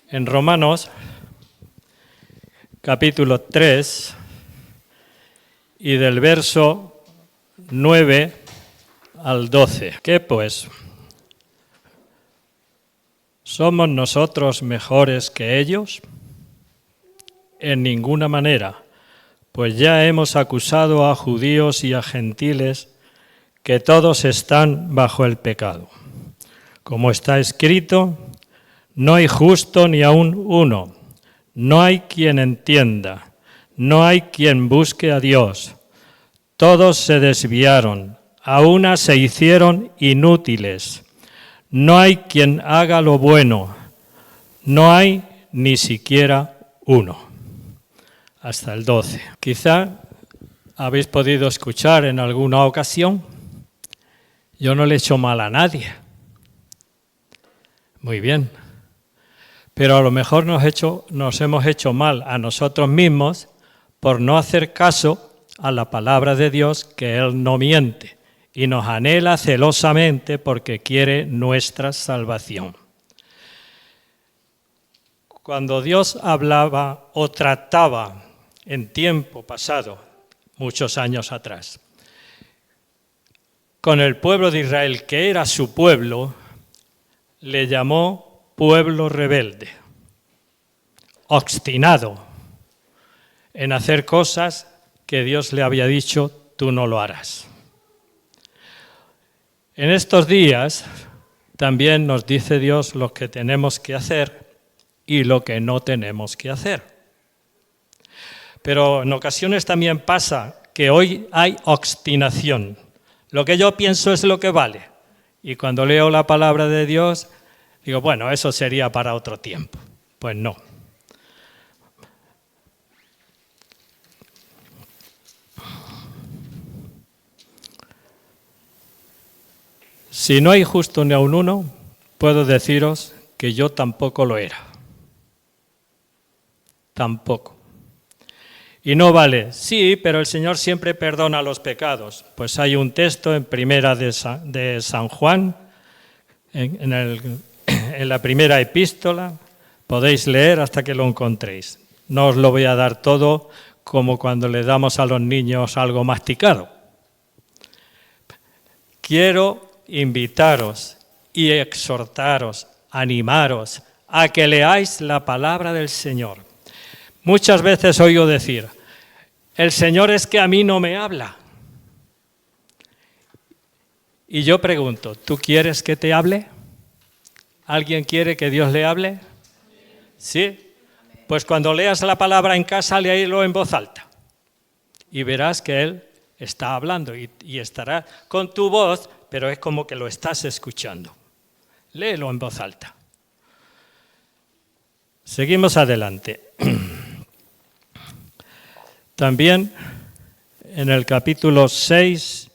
En Romanos, capítulo 3, y del verso 9 al 12. ¿Qué pues? ¿Somos nosotros mejores que ellos? En ninguna manera, pues ya hemos acusado a judíos y a gentiles que todos están bajo el pecado. Como está escrito, no hay justo ni aun uno, no hay quien entienda, no hay quien busque a Dios. Todos se desviaron, a una se hicieron inútiles. No hay quien haga lo bueno, no hay ni siquiera uno. Hasta el 12. Quizá habéis podido escuchar en alguna ocasión, yo no le he hecho mal a nadie. Muy bien. Pero a lo mejor nos hemos hecho mal a nosotros mismos por no hacer caso a la palabra de Dios, que Él no miente y nos anhela celosamente porque quiere nuestra salvación. Cuando Dios hablaba o trataba en tiempo pasado, muchos años atrás, con el pueblo de Israel, que era su pueblo, le llamó pueblo rebelde, obstinado en hacer cosas que Dios le había dicho, tú no lo harás. En estos días también nos dice Dios lo que tenemos que hacer y lo que no tenemos que hacer. Pero en ocasiones también pasa que hoy hay obstinación. Lo que yo pienso es lo que vale. Y cuando leo la palabra de Dios, digo, bueno, eso sería para otro tiempo. Pues no. Si no hay justo ni aun uno, puedo deciros que yo tampoco lo era. Tampoco. Y no vale, sí, pero el Señor siempre perdona los pecados. Pues hay un texto en Primera de San Juan, en la primera epístola, podéis leer hasta que lo encontréis. No os lo voy a dar todo como cuando le damos a los niños algo masticado. Quiero invitaros y exhortaros, animaros a que leáis la palabra del Señor. Muchas veces oigo decir, el Señor es que a mí no me habla. Y yo pregunto, ¿tú quieres que te hable? ¿Alguien quiere que Dios le hable? ¿Sí? Pues cuando leas la palabra en casa, léelo en voz alta. Y verás que Él está hablando y estará con tu voz, pero es como que lo estás escuchando. Léelo en voz alta. Seguimos adelante. También en el capítulo 6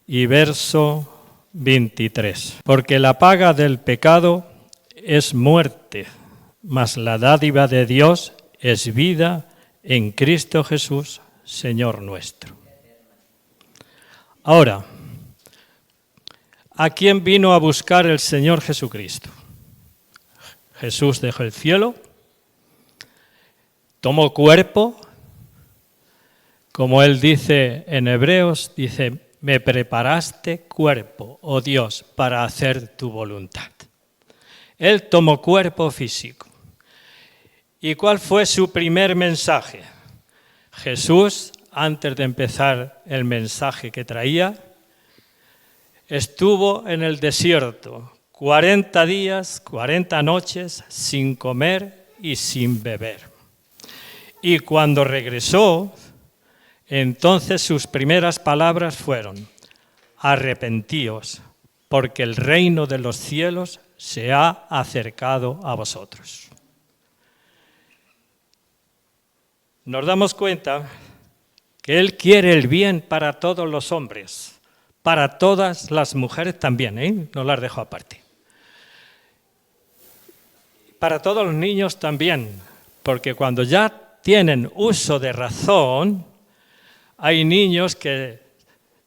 y verso 23. Porque la paga del pecado es muerte, mas la dádiva de Dios es vida en Cristo Jesús, Señor nuestro. Ahora, ¿a quién vino a buscar el Señor Jesucristo? Jesús dejó el cielo, tomó cuerpo, como Él dice en Hebreos, dice, me preparaste cuerpo, oh Dios, para hacer tu voluntad. Él tomó cuerpo físico. ¿Y cuál fue su primer mensaje? Jesús, antes de empezar el mensaje que traía, estuvo en el desierto 40 días, 40 noches, sin comer y sin beber. Y cuando regresó, entonces sus primeras palabras fueron, arrepentíos, porque el reino de los cielos se ha acercado a vosotros. Nos damos cuenta que Él quiere el bien para todos los hombres, para todas las mujeres también, no las dejo aparte. Para todos los niños también, porque cuando ya tienen uso de razón, hay niños que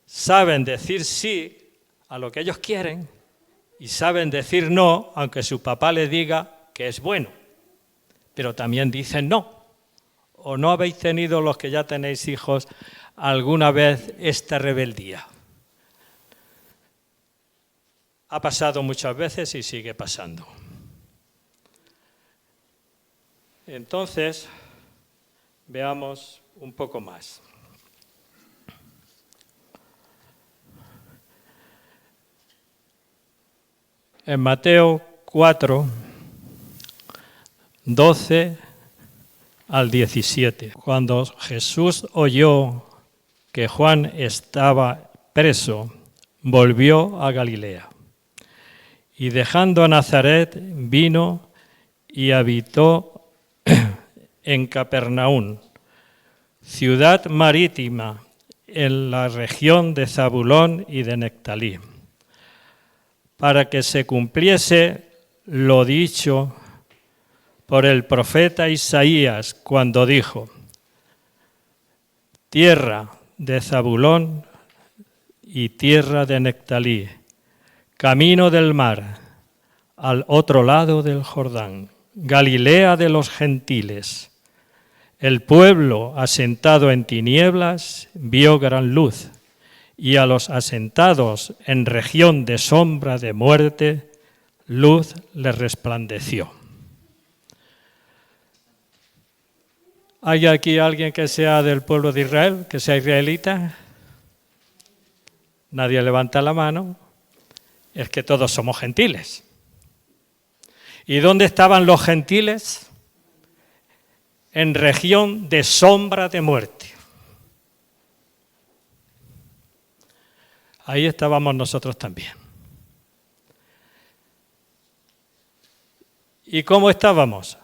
saben decir sí a lo que ellos quieren y saben decir no, aunque su papá le diga que es bueno. pero también dicen no. ¿O no habéis tenido, los que ya tenéis hijos, alguna vez esta rebeldía? Ha pasado muchas veces y sigue pasando. Entonces, veamos un poco más. En Mateo 4, 12 al 17, cuando Jesús oyó que Juan estaba preso, volvió a Galilea. Y dejando a Nazaret, vino y habitó en Capernaum, ciudad marítima en la región de Zabulón y de Neftalí, para que se cumpliese lo dicho por el profeta Isaías cuando dijo: tierra de Zabulón y tierra de Neftalí, camino del mar, al otro lado del Jordán, Galilea de los gentiles. El pueblo asentado en tinieblas vio gran luz, y a los asentados en región de sombra de muerte, luz les resplandeció. ¿Hay aquí alguien que sea del pueblo de Israel, que sea israelita? Nadie levanta la mano. Es que todos somos gentiles. ¿Y dónde estaban los gentiles? En región de sombra de muerte. Ahí estábamos nosotros también. ¿Y cómo estábamos?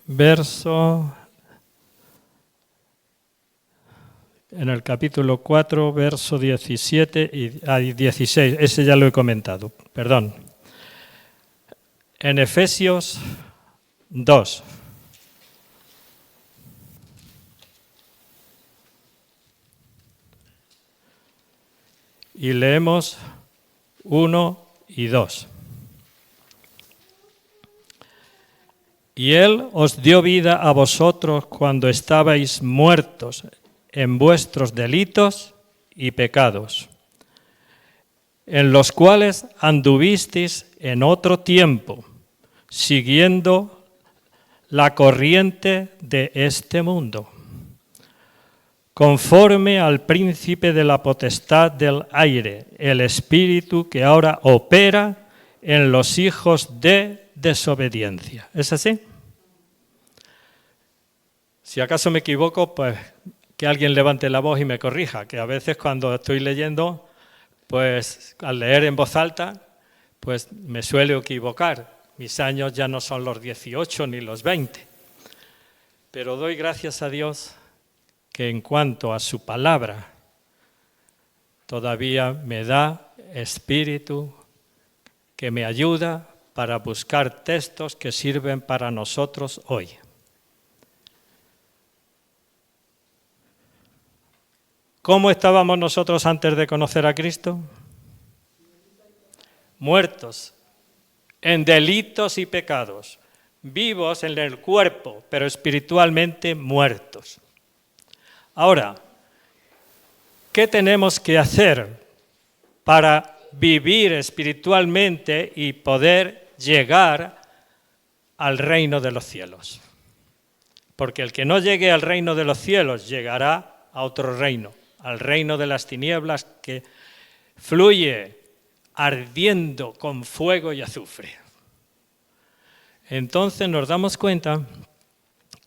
En el capítulo 4, verso 17 y 16, ese ya lo he comentado, perdón. En Efesios 2. Y leemos 1 y 2. Y Él os dio vida a vosotros cuando estabais muertos en vuestros delitos y pecados, en los cuales anduvisteis en otro tiempo, siguiendo la corriente de este mundo, conforme al príncipe de la potestad del aire, el espíritu que ahora opera en los hijos de desobediencia. ¿Es así? Si acaso me equivoco, pues que alguien levante la voz y me corrija, que a veces cuando estoy leyendo, pues al leer en voz alta, pues me suelo equivocar. Mis años ya no son los 18 ni los 20. Pero doy gracias a Dios que en cuanto a su palabra, todavía me da espíritu que me ayuda para buscar textos que sirven para nosotros hoy. ¿Cómo estábamos nosotros antes de conocer a Cristo? Muertos en delitos y pecados, vivos en el cuerpo, pero espiritualmente muertos. Ahora, ¿qué tenemos que hacer para vivir espiritualmente y poder llegar al reino de los cielos? Porque el que no llegue al reino de los cielos llegará a otro reino, al reino de las tinieblas que fluye ardiendo con fuego y azufre. Entonces nos damos cuenta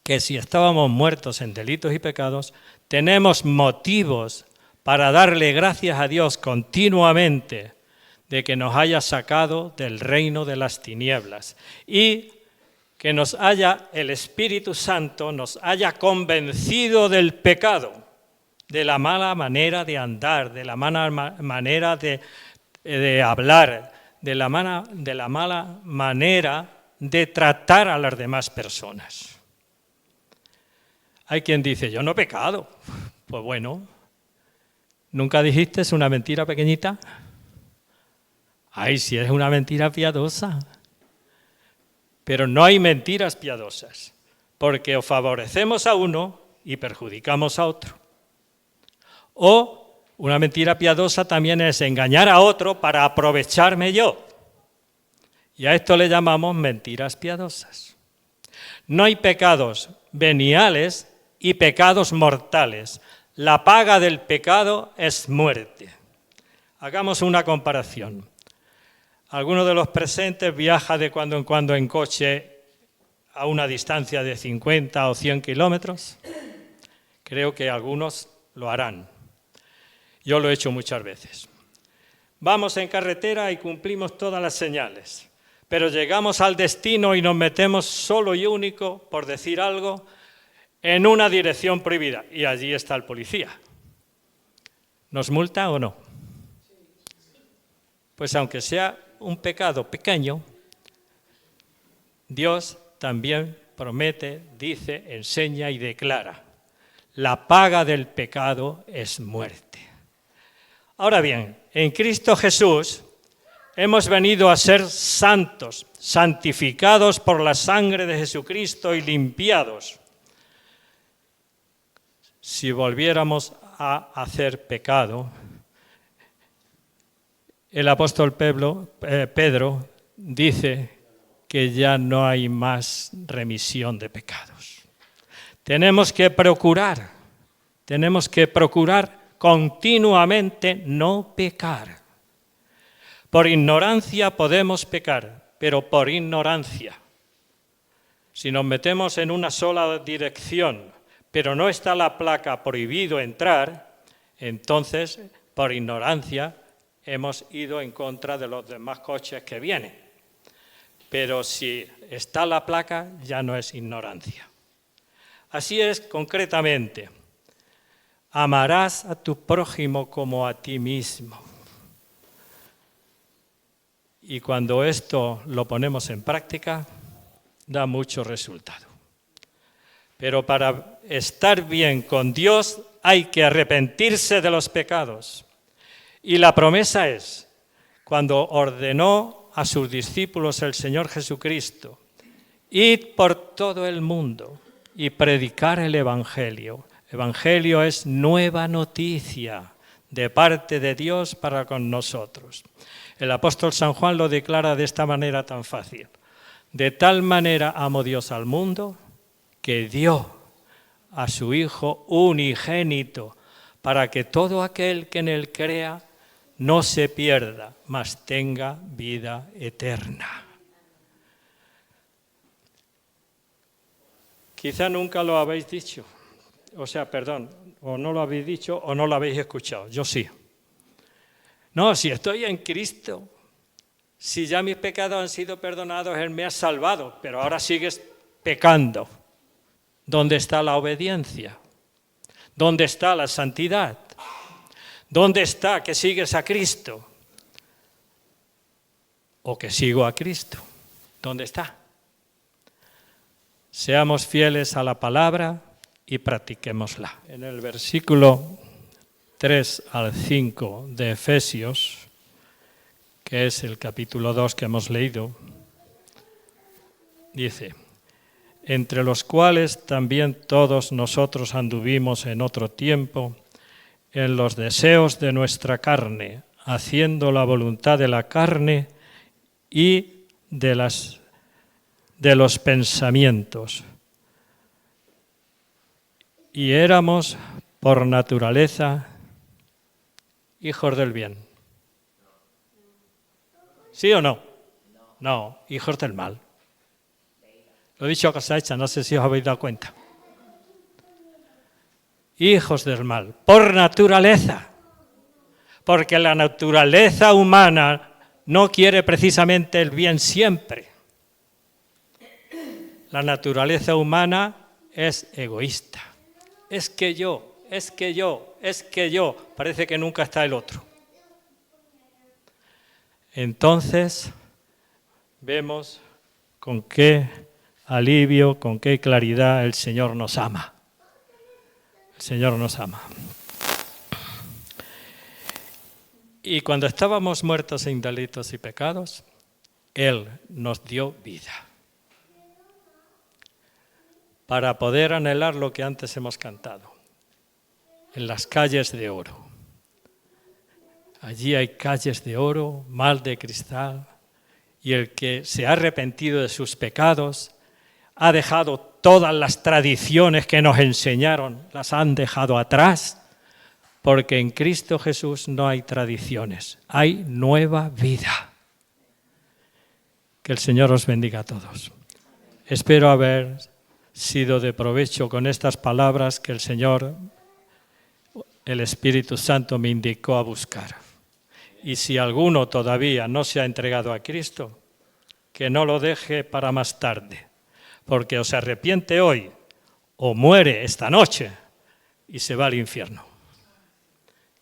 que si estábamos muertos en delitos y pecados, tenemos motivos para darle gracias a Dios continuamente de que nos haya sacado del reino de las tinieblas y que nos haya, el Espíritu Santo nos haya convencido del pecado, de la mala manera de andar, de la mala manera de hablar, de la mala manera de tratar a las demás personas. Hay quien dice, yo no he pecado. Pues bueno, ¿nunca dijiste es una mentira pequeñita? Ay, si es una mentira piadosa. Pero no hay mentiras piadosas. porque o favorecemos a uno y perjudicamos a otro. O una mentira piadosa también es engañar a otro para aprovecharme yo. Y a esto le llamamos mentiras piadosas. No hay pecados veniales y pecados mortales. La paga del pecado es muerte. Hagamos una comparación. ¿Alguno de los presentes viaja de cuando en cuando en coche a una distancia de 50 o 100 kilómetros? Creo que algunos lo harán. Yo lo he hecho muchas veces. Vamos en carretera y cumplimos todas las señales, pero llegamos al destino y nos metemos solo y único, por decir algo, en una dirección prohibida. Y allí está el policía. ¿Nos multa o no? Pues aunque sea un pecado pequeño, Dios también promete, dice, enseña y declara: la paga del pecado es muerte. Ahora bien, en Cristo Jesús hemos venido a ser santos, santificados por la sangre de Jesucristo y limpiados. Si volviéramos a hacer pecado, el apóstol Pedro dice que ya no hay más remisión de pecados. Tenemos que procurar continuamente no pecar. Por ignorancia podemos pecar, pero por ignorancia. Si nos metemos en una sola dirección, pero no está la placa prohibido entrar, entonces, por ignorancia, hemos ido en contra de los demás coches que vienen. Pero si está la placa, ya no es ignorancia. Así es concretamente. Amarás a tu prójimo como a ti mismo. Y cuando esto lo ponemos en práctica, da mucho resultado. Pero para estar bien con Dios hay que arrepentirse de los pecados. Y la promesa es, cuando ordenó a sus discípulos el Señor Jesucristo, id por todo el mundo y predicar el Evangelio. Evangelio es nueva noticia de parte de Dios para con nosotros. El apóstol San Juan lo declara de esta manera tan fácil. De tal manera amó Dios al mundo que dio a su Hijo unigénito para que todo aquel que en él crea no se pierda, mas tenga vida eterna. Quizá nunca lo habéis dicho. O no lo habéis dicho o no lo habéis escuchado. Yo sí. No, si estoy en Cristo, si ya mis pecados han sido perdonados, Él me ha salvado, pero ahora sigues pecando. ¿Dónde está la obediencia? ¿Dónde está la santidad? ¿Dónde está que sigues a Cristo? ¿O que sigo a Cristo? ¿Dónde está? Seamos fieles a la palabra y practiquémosla. En el versículo 3 al 5 de Efesios, que es el capítulo 2 que hemos leído, dice: entre los cuales también todos nosotros anduvimos en otro tiempo, en los deseos de nuestra carne, haciendo la voluntad de la carne y de los pensamientos. Y éramos por naturaleza hijos del bien. ¿Sí o no? No, hijos del mal. Lo he dicho a cosa hecha, no sé si os habéis dado cuenta. Hijos del mal, por naturaleza. Porque la naturaleza humana no quiere precisamente el bien siempre. La naturaleza humana es egoísta. Es que yo. Parece que nunca está el otro. Entonces, vemos con qué alivio, con qué claridad el Señor nos ama. El Señor nos ama. Y cuando estábamos muertos en delitos y pecados, Él nos dio vida. para poder anhelar lo que antes hemos cantado, en las calles de oro. Allí hay calles de oro, mar de cristal, y el que se ha arrepentido de sus pecados, ha dejado todas las tradiciones que nos enseñaron, las han dejado atrás, porque en Cristo Jesús no hay tradiciones, hay nueva vida. Que el Señor os bendiga a todos. Espero haber sido de provecho con estas palabras que el Señor, el Espíritu Santo, me indicó a buscar. Y si alguno todavía no se ha entregado a Cristo, que no lo deje para más tarde, porque o se arrepiente hoy o muere esta noche y se va al infierno.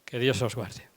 Que Dios os guarde.